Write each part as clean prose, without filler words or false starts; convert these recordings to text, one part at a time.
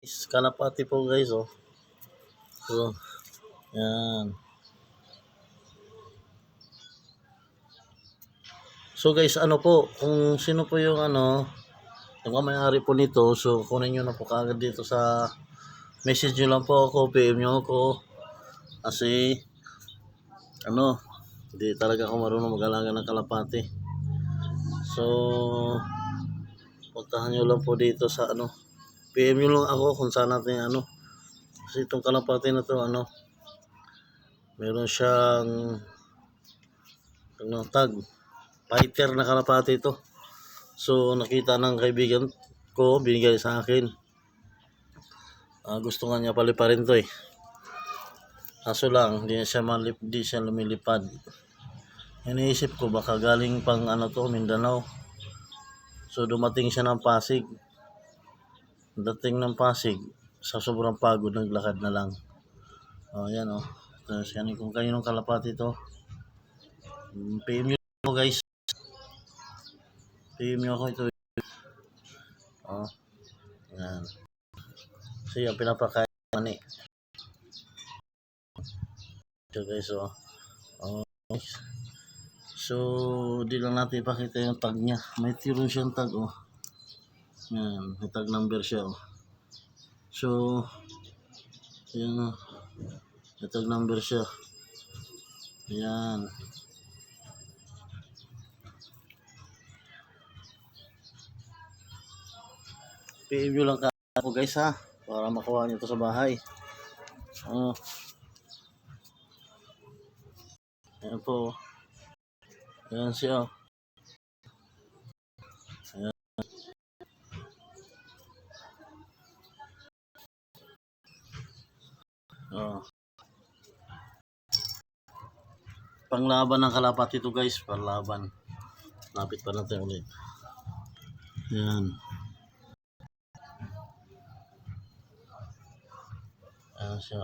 Kalapati po guys, oh. So, yan. So guys, ano po, kung sino po yung yung may-ari po nito, so kunin nyo na po kaagad dito sa message nyo lang po ako, PM nyo ako. Kasi, hindi talaga ako marunong mag-alaga ng kalapati. So, puntahan nyo lang po dito sa PM nyo lang ako kung saan natin kasi itong kalapati na to meron siyang tag fighter na kalapati ito. So nakita ng kaibigan ko, binigay sa akin. Gusto nga niya paliparin to eh. Kaso lang di siya lumilipad. Iniisip ko baka galing pang Mindanao. So dumating siya ng Pasig. Dating ng Pasig, sa sobrang pagod naglakad na lang. Yan oh. Tapos kung kaninong kalapati to, PM nyo ako guys. PM nyo ako ito. Yan. So yung pinapakain mani. So guys, so di lang natin ipakita yung tag niya. May tiro siyang tag oh. Yan, may tag number siya oh. So yan oh. May tag number siya. Yan. PM nyo lang ako guys ha, para makuha nyo ito sa bahay. Ayan po. Ayan siya. Ayan. Panglaban ng kalapati ito guys, panglaban. Lapit pa natin ulit. Ayan. Ayan siya.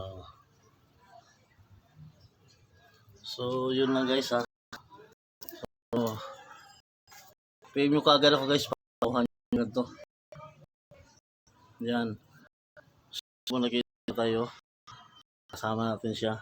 So yun lang guys ha. So, PM nyo kaagad ako guys, pakuhan nyo ito. Yan. So nakita tayo, kasama natin siya.